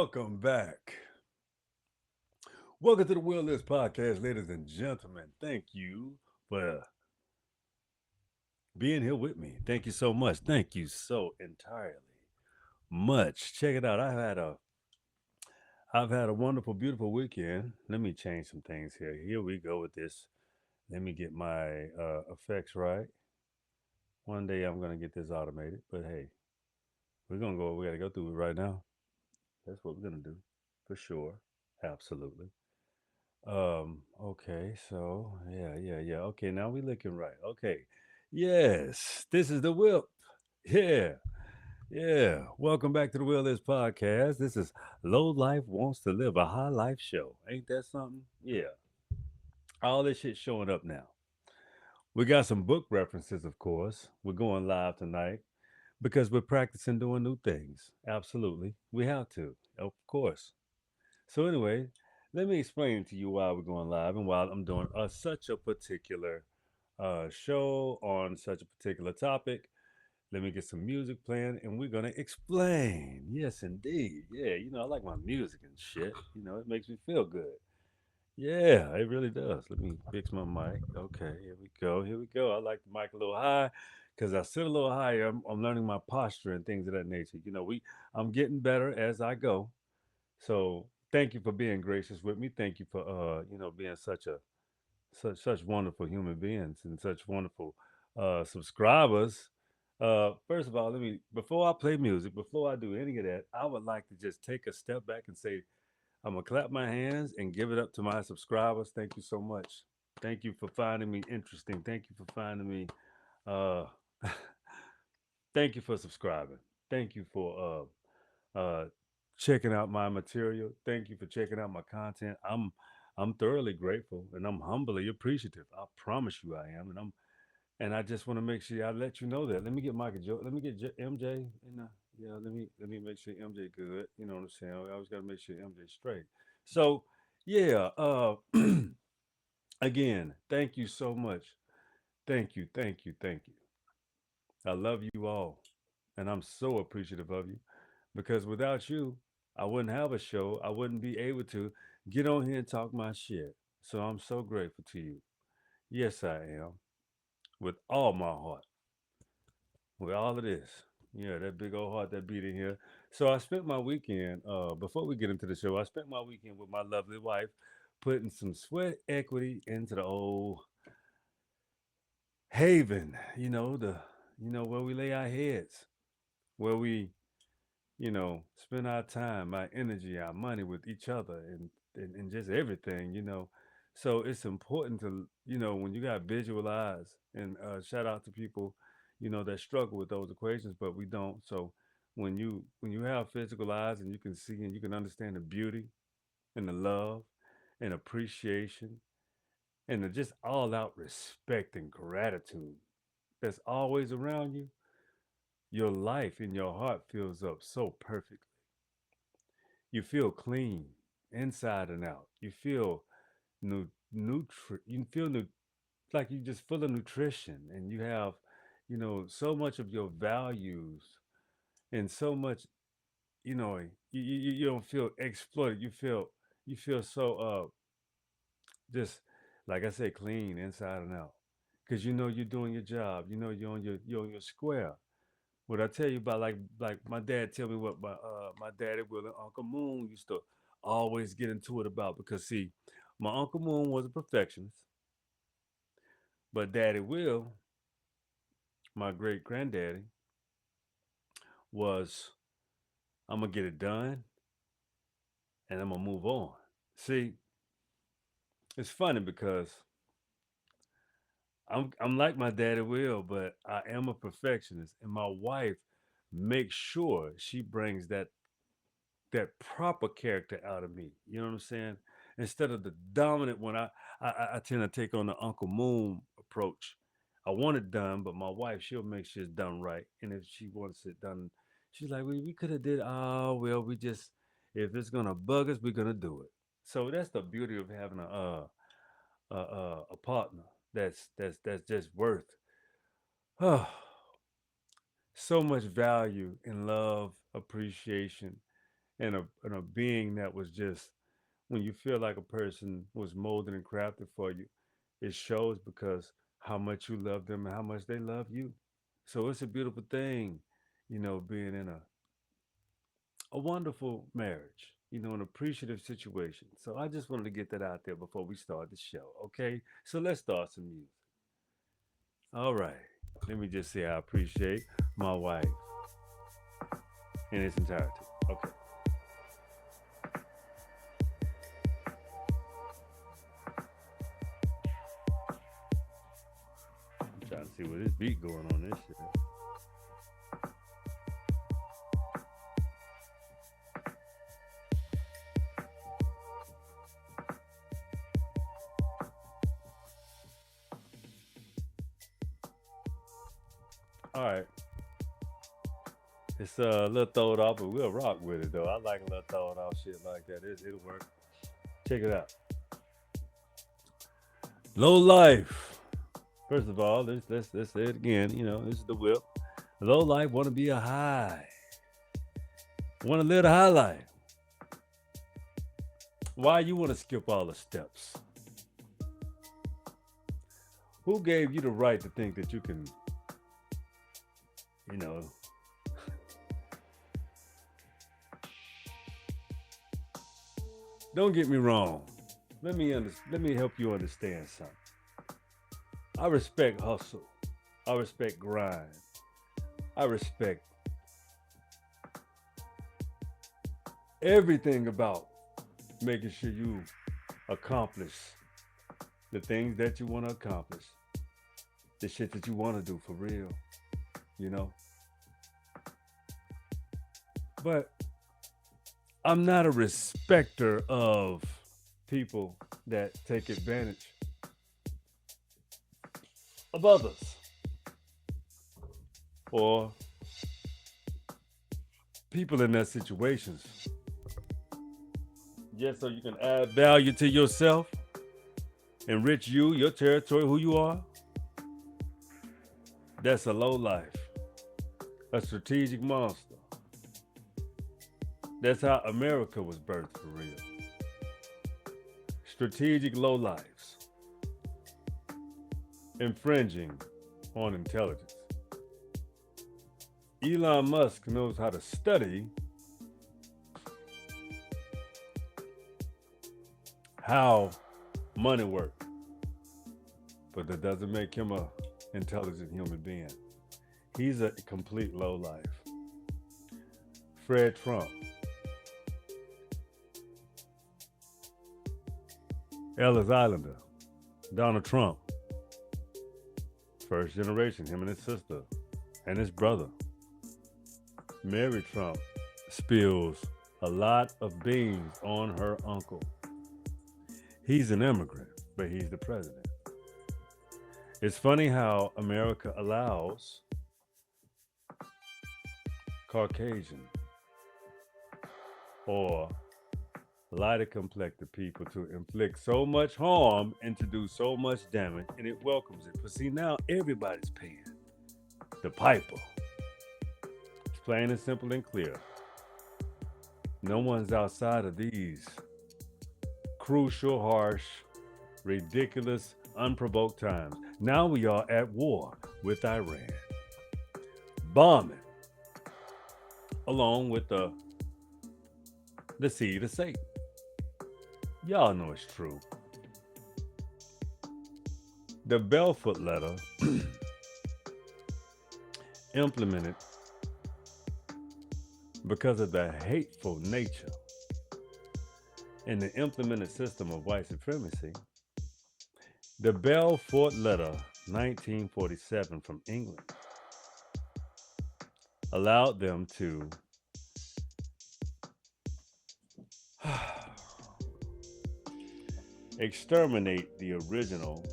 Welcome back. Welcome to the Will List Podcast, ladies and gentlemen. Thank you for being here with me. Thank you so much. Thank you so entirely much. Check it out. I've had a wonderful, beautiful weekend. Let me change some things here. Here we go with this. Let me get my effects right. One day I'm gonna get this automated, but hey, we're gonna go. We gotta go through it right now. That's what we're gonna do, for sure. Absolutely. Okay, so yeah. Okay, now we looking right. Okay. Yes, this is the whip. Yeah, yeah. Welcome back to the Will Is Podcast. This is Low Life Wants to Live a High Life Show. Ain't that something? Yeah. All this shit showing up now. We got some book references, of course. We're going live tonight because we're practicing doing new things. Absolutely. We have to, of course. So anyway, let me explain to you why we're going live and why I'm doing such a particular show on such a particular topic. Let me get some music playing and we're gonna explain. Yes, indeed. Yeah, I like my music and shit. It makes me feel good. Yeah, it really does. Let me fix my mic. Okay, here we go. Here we go. I like the mic a little high because I sit a little higher. I'm learning my posture and things of that nature. I'm getting better as I go. So thank you for being gracious with me. Thank you for being such wonderful human beings and such wonderful subscribers. First of all, let me before I play music, before I do any of that, I would like to just take a step back and say I'm gonna clap my hands and give it up to my subscribers. Thank you so much. Thank you for finding me interesting. Thank you for finding me. Uh, thank you for subscribing. Thank you for uh, checking out my material. Thank you for checking out my content. I'm thoroughly grateful and I'm humbly appreciative. I promise you I am, and I just want to make sure I let you know that. Let me get Michael Joe. Let me get MJ. Yeah. Let me make sure MJ good. You know what I'm saying? I always got to make sure MJ straight. So yeah. Again, thank you so much. Thank you. Thank you. Thank you. I love you all, and I'm so appreciative of you. Because without you, I wouldn't have a show. I wouldn't be able to get on here and talk my shit. So I'm so grateful to you. Yes, I am. With all my heart. With all of this. Yeah, that big old heart that beat in here. So I spent my weekend, before we get into the show, I spent my weekend with my lovely wife, putting some sweat equity into the old haven, where we lay our heads, where we spend our time, our energy, our money with each other and just everything. So it's important to, when you got visual eyes and shout out to people, that struggle with those equations, but we don't. So when you have physical eyes and you can see and you can understand the beauty and the love and appreciation and the just all out respect and gratitude that's always around you, your life and your heart fills up so perfectly. You feel clean inside and out. You feel you feel like you just full of nutrition and you have, so much of your values and so much, you don't feel exploited. You feel so just like I said, clean inside and out. Cause you're doing your job. You're on your square. What I tell you about, like my dad tell me what my daddy Will and Uncle Moon used to always get into it about, because see, my Uncle Moon was a perfectionist, but Daddy Will, my great granddaddy, was, I'm gonna get it done and I'm gonna move on. See, it's funny because I'm like my daddy Will, but I am a perfectionist, and my wife makes sure she brings that proper character out of me. You know what I'm saying? Instead of the dominant one, I tend to take on the Uncle Moon approach. I want it done, but my wife, she'll make sure it's done right. And if she wants it done, she's like, we could have did. Oh well, we just, if it's gonna bug us, we're gonna do it. So that's the beauty of having a partner that's just worth so much value and love, appreciation, and a being that was just when you feel like a person was molded and crafted for you, it shows because how much you love them and how much they love you. So it's a beautiful thing, being in a wonderful marriage, an appreciative situation. So I just wanted to get that out there before we start the show. Okay. So let's start some music. All right. Let me just say I appreciate my wife in its entirety. Okay. I'm trying to see what this beat going on this shit. All right. It's a little throwed off, but we'll rock with it though. I like a little throwed off shit like that. It'll work. Check it out. Low life. First of all, let's say it again. This is the whip. Low life want to be a high. Want to live a high life. Why you want to skip all the steps? Who gave you the right to think that you can, you know, don't get me wrong. Let me help you understand something. I respect hustle. I respect grind. I respect everything about making sure you accomplish the things that you want to accomplish, the shit that you want to do for real, you know? But I'm not a respecter of people that take advantage of others or people in their situations just so you can add value to yourself, enrich you, your territory, who you are. That's a low life, a strategic monster. That's how America was birthed for real. Strategic low lives, infringing on intelligence. Elon Musk knows how to study how money works, but that doesn't make him a intelligent human being. He's a complete low life. Fred Trump, Ellis Islander, Donald Trump, first generation, him and his sister and his brother. Mary Trump spills a lot of beans on her uncle. He's an immigrant, but he's the president. It's funny how America allows Caucasian or lighter complected people to inflict so much harm and to do so much damage, and it welcomes it. But see, now everybody's paying the piper. It's plain and simple and clear. No one's outside of these crucial, harsh, ridiculous, unprovoked times. Now we are at war with Iran, bombing, along with the seed of Satan. Y'all know it's true. The Belfoot letter implemented because of the hateful nature in the implemented system of white supremacy. The Belfort Letter, 1947, from England, allowed them to exterminate the original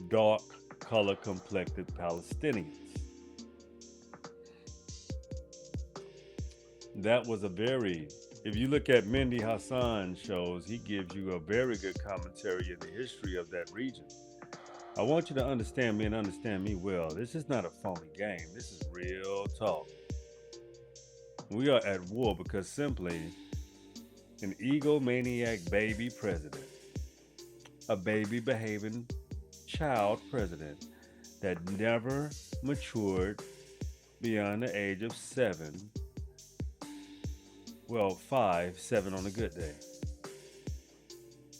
dark color complected Palestinians. That was if you look at Mendy Hassan's shows, he gives you a very good commentary of the history of that region. I want you to understand me and understand me well. This is not a phony game. This is real talk. We are at war because simply an egomaniac baby president, a baby behaving child president that never matured beyond the age of 7. Well, 5, 7 on a good day.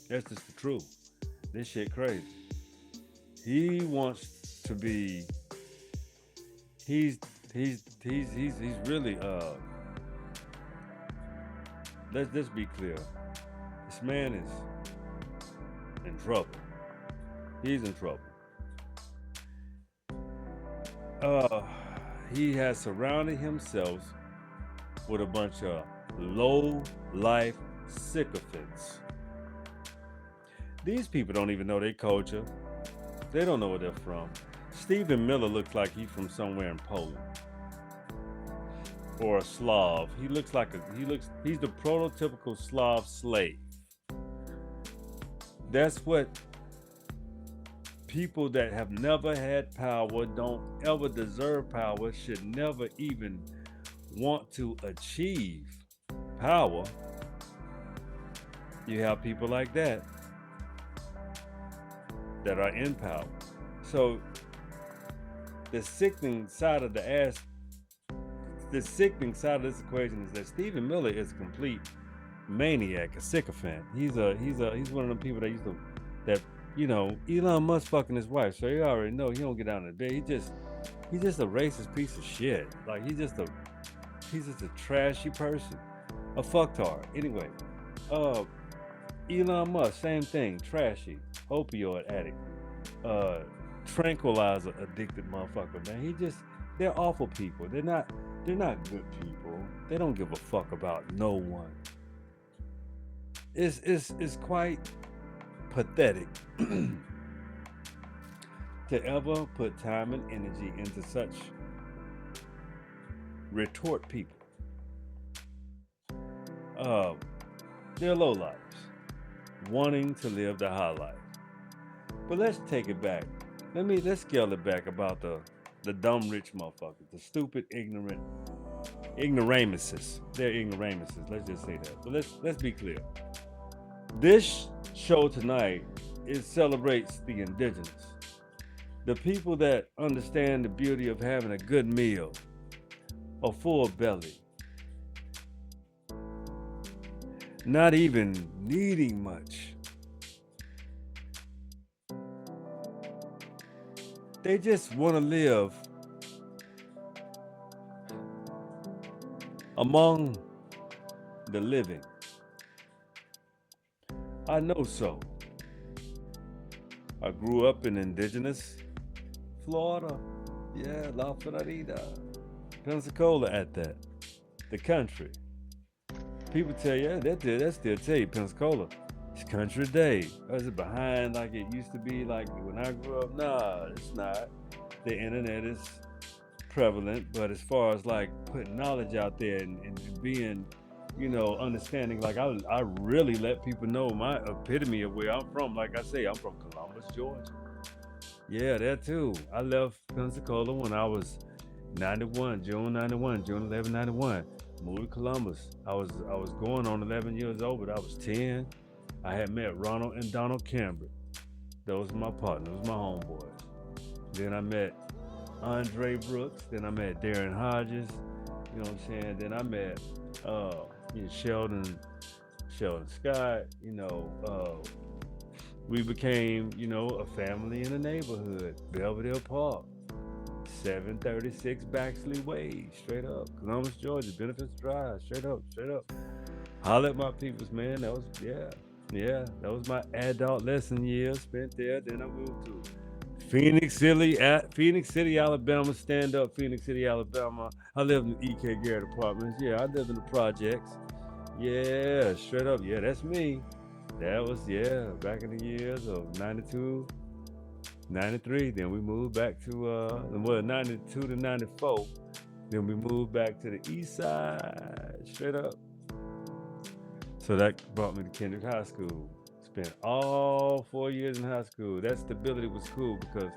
That's just the truth. This shit crazy. He wants to be. He's he's really. Let's be clear. This man is in trouble. He's in trouble. Uh, he has surrounded himself with a bunch of low life sycophants. These people don't even know their culture. They don't know where they're from. Stephen Miller looks like he's from somewhere in Poland or a Slav. He's the prototypical Slav slave. That's what people that have never had power, don't ever deserve power, should never even want to achieve power. You have people like that are in power. So the sickening side of this equation is that Stephen Miller is a complete maniac, a sycophant. He's one of them people that Elon Musk fucking his wife, so you already know he don't get out of bed. He's just a racist piece of shit. Like he's just a trashy person, a fucktard. Anyway, Elon Musk, same thing, trashy, opioid addict, tranquilizer addicted motherfucker, man. They're awful people. They're not good people. They don't give a fuck about no one. It's quite pathetic to ever put time and energy into such retort people. They're low lives, wanting to live the high life. But let's take it back. Let's scale it back about the dumb rich motherfuckers, the stupid ignoramuses. They're ignoramuses. Let's just say that. But let's be clear. This show tonight, it celebrates the indigenous, the people that understand the beauty of having a good meal, a full belly, not even needing much. They just want to live among the living. I know so. I grew up in indigenous Florida. Yeah, La Florida. Pensacola at that. The country. People tell you, that still tell you Pensacola. It's country day. Is it behind like it used to be like when I grew up? Nah, it's not. The internet is prevalent, but as far as like putting knowledge out there and being, understanding, like I really let people know my epitome of where I'm from. Like I say, I'm from Columbus, Georgia. Yeah, that too. I left Pensacola when I was 91, June 11, 91. Moved to Columbus. I was going on 11 years old, but I was 10. I had met Ronald and Donald Cambrick. Those were my partners, my homeboys. Then I met Andre Brooks. Then I met Darren Hodges. You know what I'm saying? Then I met Sheldon Scott. We became, a family in the neighborhood. Belvedere Park, 736 Baxley Way, straight up. Columbus, Georgia, Benefits Drive, straight up. Holla at my peoples, man. That was, that was my adult lesson years spent there. Then I moved to Phoenix City, Alabama. Stand up, Phoenix City, Alabama. I lived in E.K. Garrett Apartments. Yeah, I lived in the projects. Yeah, straight up. Yeah, that's me. That was, back in the years of 92, 93. Then we moved back to, 92 to 94. Then we moved back to the east side, straight up. So that brought me to Kendrick High School. Spent all 4 years in high school. That stability was cool because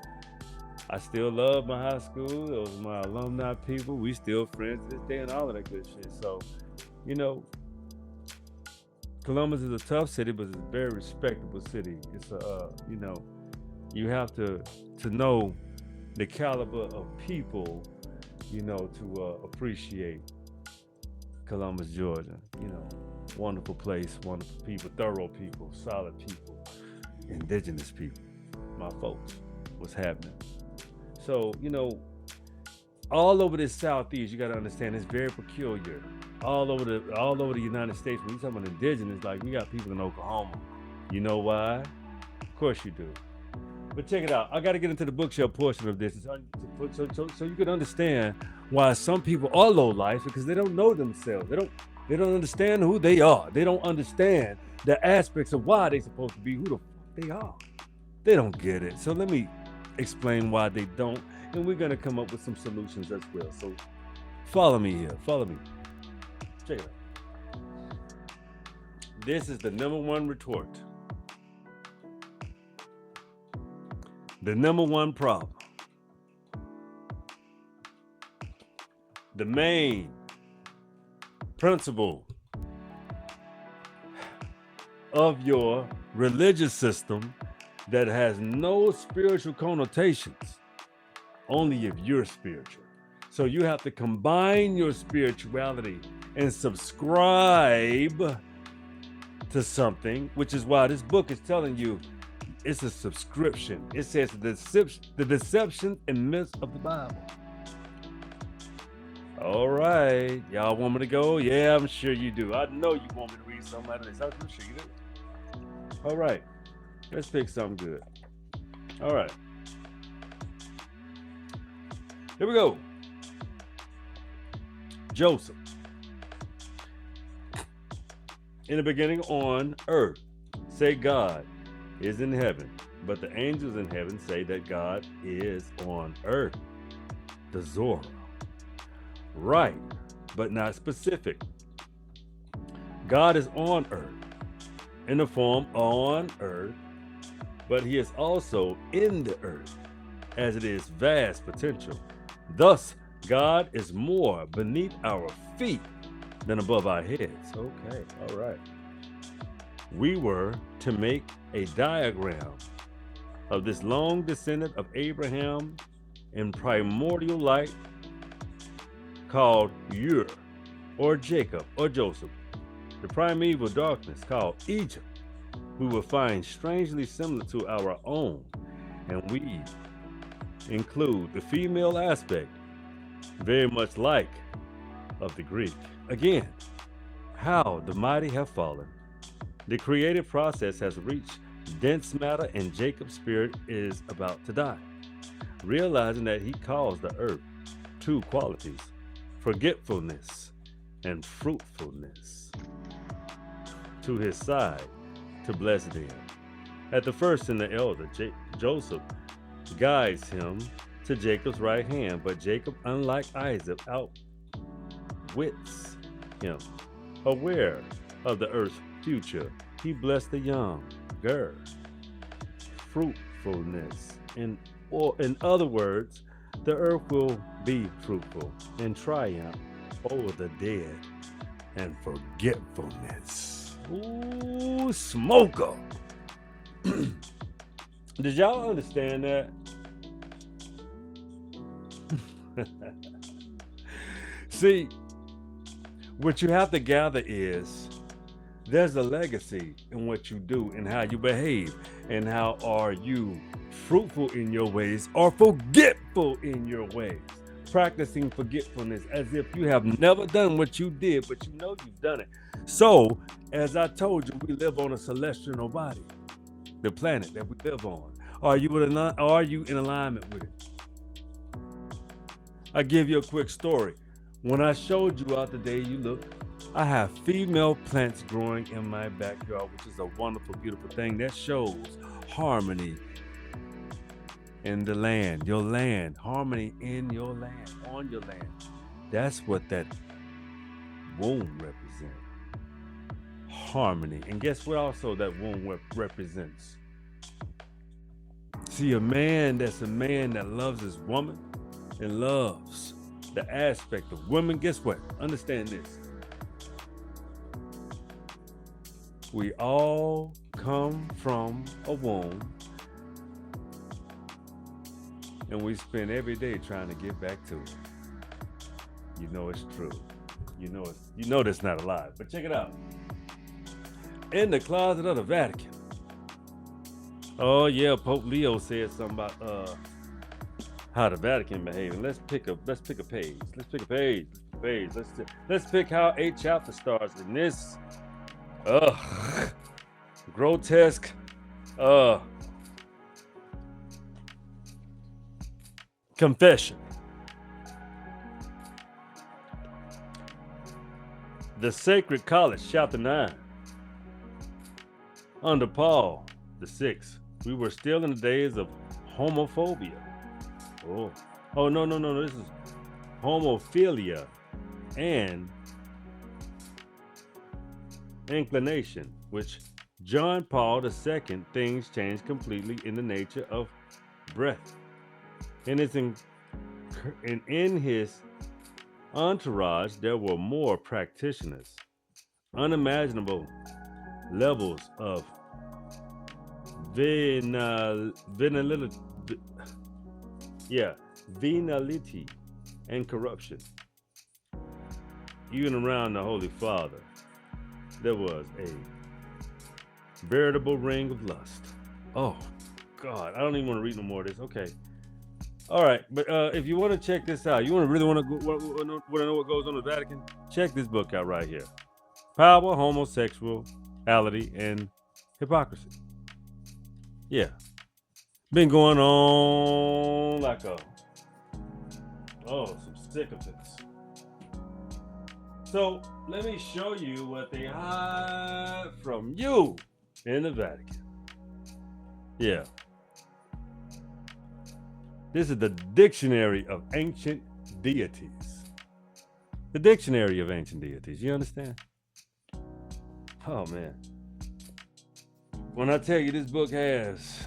I still love my high school. Those are my alumni people. We still friends to this day and all of that good shit. So, you know, Columbus is a tough city, but it's a very respectable city. It's you have to know the caliber of people, to appreciate Columbus, Georgia. Wonderful place, wonderful people, thorough people, solid people, indigenous people, my folks. What's happening? So, all over this southeast, you got to understand it's very peculiar. All over the United States, when you talk about indigenous, like we got people in Oklahoma. You know why? Of course you do. But check it out. I got to get into the bookshelf portion of this, so you can understand why some people are low life, because they don't know themselves. They don't understand who they are. They don't understand the aspects of why they're supposed to be who the fuck they are. They don't get it. So let me explain why they don't, and we're gonna come up with some solutions as well. So follow me here. Follow me. Check it out. This is the number one retort. The number one problem. The main principle of your religious system that has no spiritual connotations, only if you're spiritual. So you have to combine your spirituality and subscribe to something, which is why this book is telling you it's a subscription. It says the deception and myths of the Bible. All right, y'all want me to go? Yeah, I'm sure you do. I know you want me to read something out of this. I'm sure you do. All right, let's pick something good. All right, here we go. Joseph. In the beginning on earth, say God is in heaven, but the angels in heaven say that God is on earth. The Zohar. Right, but not specific. God is on earth, in the form on earth, but he is also in the earth, as it is vast potential. Thus, God is more beneath our feet than above our heads. Okay, all right. We were to make a diagram of this long descendant of Abraham in primordial light called Ur, or Jacob, or Joseph. The primeval darkness called Egypt, we will find strangely similar to our own, and we include the female aspect, very much like of the Greek. Again, how the mighty have fallen. The creative process has reached dense matter, and Jacob's spirit is about to die. Realizing that he calls the earth two qualities, forgetfulness and fruitfulness, to his side to bless them. At the first and the elder, Joseph guides him to Jacob's right hand, but Jacob, unlike Isaac, outwits him. Aware of the earth's future, he blessed the younger. Fruitfulness. In other words, the earth will be fruitful and triumph over the dead and forgetfulness. Ooh, smoker. Did y'all understand that? See, what you have to gather is there's a legacy in what you do and how you behave, and how are you fruitful in your ways or forgetful in your ways. Practicing forgetfulness as if you have never done what you did, but you know you've done it. So, as I told you, we live on a celestial body, the planet that we live on. Are you in alignment with it? I'll give you a quick story. When I showed you out the day you look, I have female plants growing in my backyard, which is a wonderful, beautiful thing that shows harmony in the land, your land, harmony in your land, on your land. That's what that womb represents. Harmony. And guess what also that womb represents? See, a man that's a man that loves his woman and loves the aspect of women. Guess what? Understand this. We all come from a womb, and we spend every day trying to get back to it. You know it's true. You know that's not a lie. But check it out. In the closet of the Vatican. Oh yeah, Pope Leo said something about how the Vatican behaving. Let's pick a page. Let's pick how 8 chapter starts in this grotesque confession. The Sacred College, chapter 9. Under Paul the Sixth, we were still in the days of homophobia. Oh no, this is homophilia and inclination, which John Paul II, things changed completely in the nature of breath. And in his entourage, there were more practitioners, unimaginable levels of venality and corruption. Even around the Holy Father, there was a veritable ring of lust. Oh, God, I don't even want to read no more of this. Okay. All right, but if you want to check this out, you really want to know what goes on in the Vatican, check this book out right here. Power, Homosexuality, and Hypocrisy. Yeah. Been going on like some sycophants. So let me show you what they hide from you in the Vatican. Yeah. This is the Dictionary of Ancient Deities. The Dictionary of Ancient Deities. You understand? Oh, man. When I tell you this book has...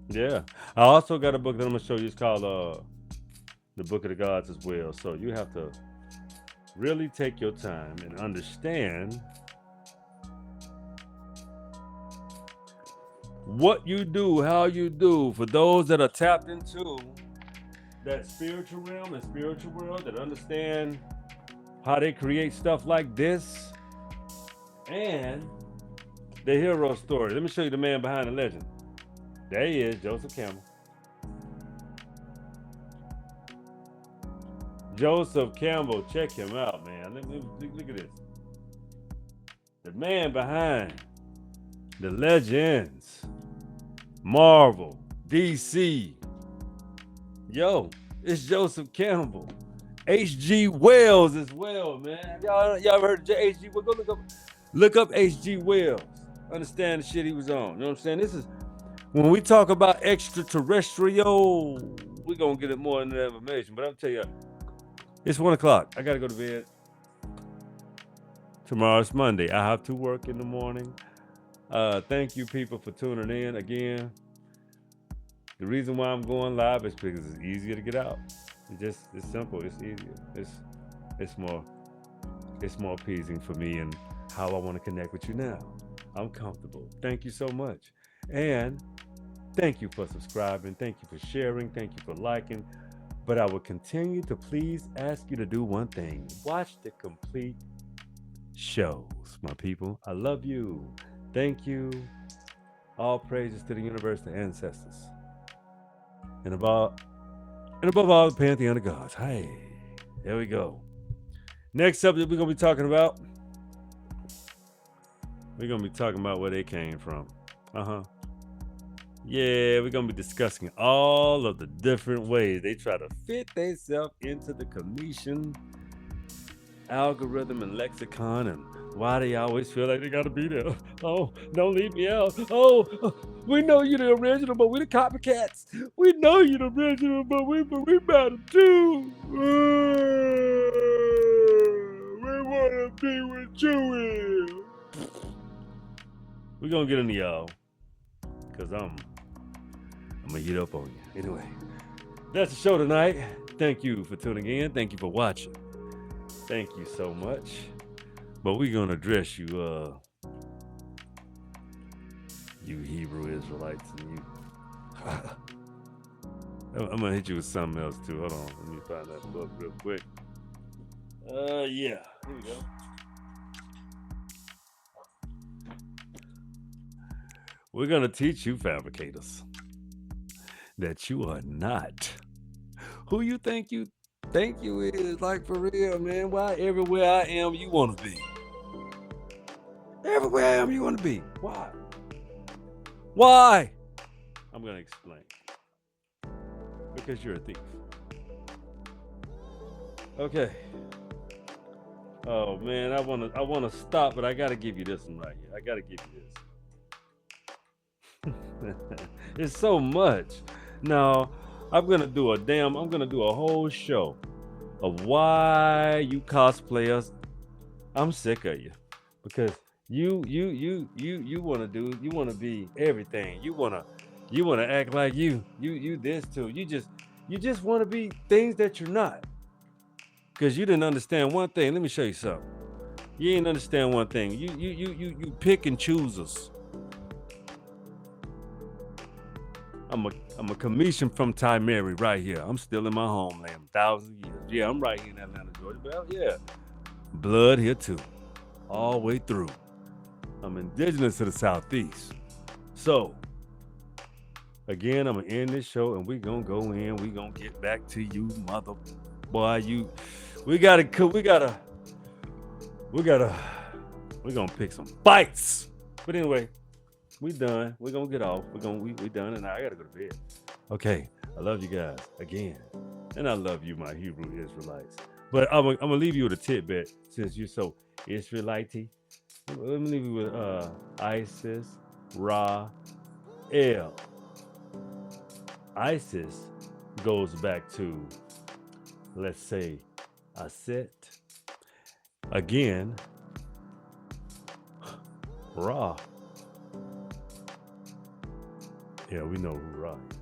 Yeah. I also got a book that I'm going to show you. It's called The Book of the Gods as well. So you have to really take your time and understand what you do, how you do. For those that are tapped into that spiritual realm and spiritual world, that understand how they create stuff like this and the hero story. Let me show you the man behind the legend. There he is, Joseph Campbell. Joseph Campbell, check him out, man. Look at this. The man behind the legends, Marvel, DC. Yo, it's Joseph Campbell. H.G. Wells as well, man. Y'all ever heard of H.G. Wells? Go look up H.G. Wells. Understand the shit he was on. You know what I'm saying? This is when we talk about extraterrestrial, we're gonna get it more into that information. But I'll tell you, it's 1 o'clock. I gotta go to bed. Tomorrow's Monday. I have to work in the morning. Thank you, people, for tuning in again. The reason why I'm going live is because it's easier to get out. It's simple. It's easier. It's more appeasing for me and how I want to connect with you now. I'm comfortable. Thank you so much. And thank you for subscribing. Thank you for sharing. Thank you for liking. But I will continue to please ask you to do one thing. Watch the complete shows, my people. I love you. Thank you. All praises to the universe, the ancestors. And above all, the pantheon of gods. Hey, there we go. Next subject we're going to be talking about. We're going to be talking about where they came from. Yeah, we're going to be discussing all of the different ways they try to fit themselves into the Commission algorithm and lexicon, and why they always feel like they got to be there. Oh, don't leave me out. Oh, we know you're the original, but we're the copycats. We know you're the original, but we better too. We want to be with you. We're going to get into y'all. Cause I'm gonna heat up on you. Anyway, that's the show tonight. Thank you for tuning in. Thank you for watching. Thank you so much. But we're gonna address you, you Hebrew Israelites, and you. I'm gonna hit you with something else too. Hold on, let me find that book real quick. Yeah, here we go. We're gonna teach you fabricators that you are not who you think you is. Like, for real, man. Why everywhere I am you want to be? Everywhere I am you want to be. Why? I'm gonna explain. Because you're a thief. Okay. Oh man, I wanna stop, but I gotta give you this one right here. I gotta give you this. It's so much. Now, I'm gonna do a whole show of why you cosplayers. I'm sick of you. Because you wanna be everything. You wanna act like you this too. You just wanna be things that you're not. Because you didn't understand one thing. Let me show you something. You didn't understand one thing. You pick and choose us. I'm a commission from Mary right here. I'm still in my homeland, 1,000 years. Yeah, I'm right here in Atlanta, Georgia. But yeah, blood here too, all the way through. I'm indigenous to the Southeast. So, again, I'm gonna end this show and we're gonna go in. We're gonna get back to you, mother boy. We're gonna pick some fights. But anyway, we done. We're gonna get off. We done, and I gotta go to bed. Okay, I love you guys again, and I love you, my Hebrew Israelites. But I'm gonna leave you with a tidbit since you're so Israelite-y. Let me leave you with Isis, Ra, El. Isis goes back to, let's say, Aset. Again, Ra. Yeah, we know who Ra is.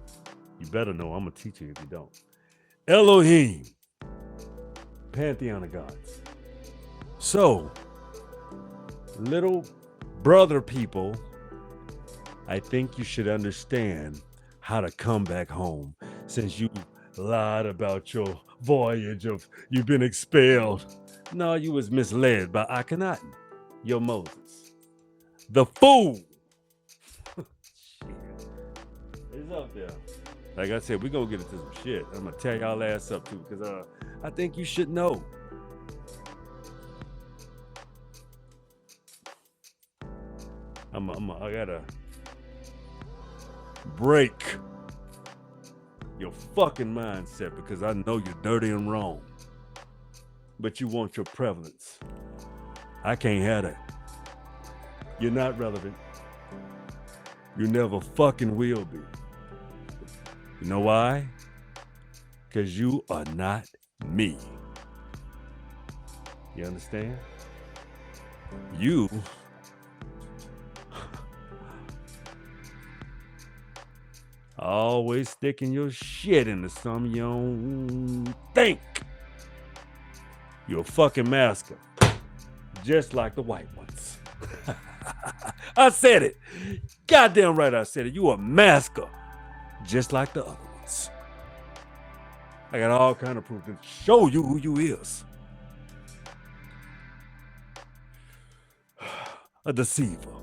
You better know. I'm going to teach you if you don't. Elohim. Pantheon of gods. So, little brother people, I think you should understand how to come back home since you lied about your voyage of you've been expelled. No, you was misled by Akhenaten, your Moses. The fool. It's up there. Like I said, we're going to get into some shit. I'm going to tear y'all ass up too because I think you should know. I gotta break your fucking mindset because I know you're dirty and wrong. But you want your prevalence. I can't have that. You're not relevant. You never fucking will be. You know why? Because you are not me. You understand? You always sticking your shit into something you don't think. You're a fucking masker. Just like the white ones. I said it. Goddamn right I said it. You a masker. Just like the other ones. I got all kind of proof to show you who you is. A deceiver.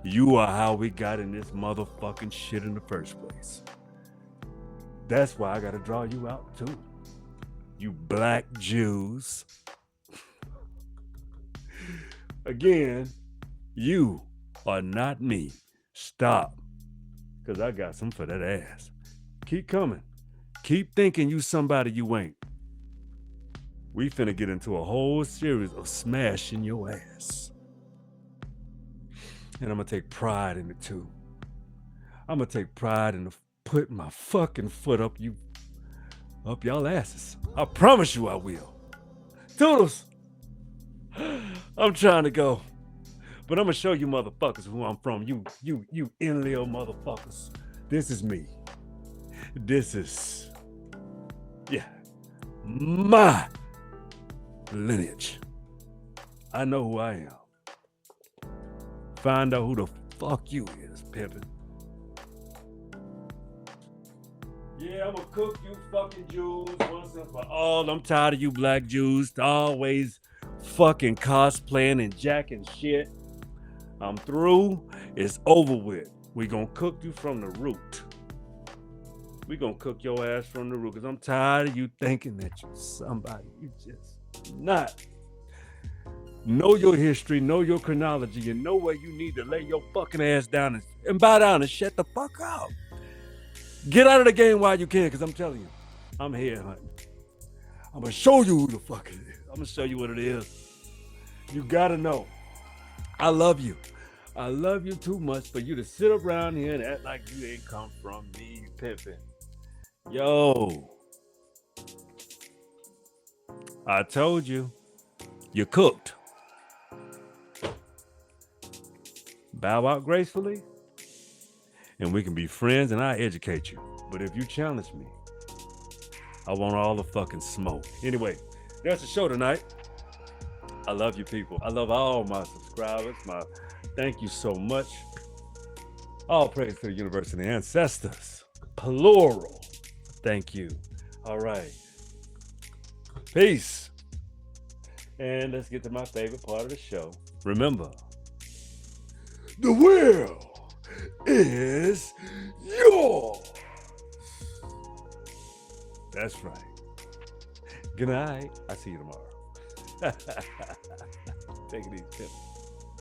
You are how we got in this motherfucking shit in the first place. That's why I gotta draw you out too. You black Jews. Again, you are not me. Stop. Because I got some for that ass. Keep coming. Keep thinking you somebody you ain't. We finna get into a whole series of smashing your ass. And I'm gonna take pride in it too. I'm gonna take pride in putting my fucking foot up y'all asses. I promise you I will. Toodles. I'm trying to go. But I'm gonna show you motherfuckers who I'm from. You Enlil motherfuckers. This is me. This is, my lineage. I know who I am. Find out who the fuck you is, pimpin'. Yeah, I'm gonna cook you fucking Jews once and for all. I'm tired of you black Jews always fucking cosplaying and jacking shit. I'm through. It's over with. We gonna cook you from the root. We gonna cook your ass from the root, because I'm tired of you thinking that you somebody. You just not. Know your history, know your chronology, and know where you need to lay your fucking ass down and bow down and shut the fuck up. Get out of the game while you can, because I'm telling you, I'm here hunting. I'm going to show you who the fuck it is. I'm going to show you what it is. You got to know. I love you. I love you too much for you to sit around here and act like you ain't come from me, pimpin'. Yo. I told you. You cooked. Bow out gracefully, and we can be friends and I educate you. But if you challenge me, I want all the fucking smoke. Anyway, that's the show tonight. I love you people. I love all my subscribers. Thank you so much. All praise to the universe and the ancestors. Plural. Thank you. All right. Peace. And let's get to my favorite part of the show. Remember, the will is yours. That's right. Good night. I'll see you tomorrow. Take it easy.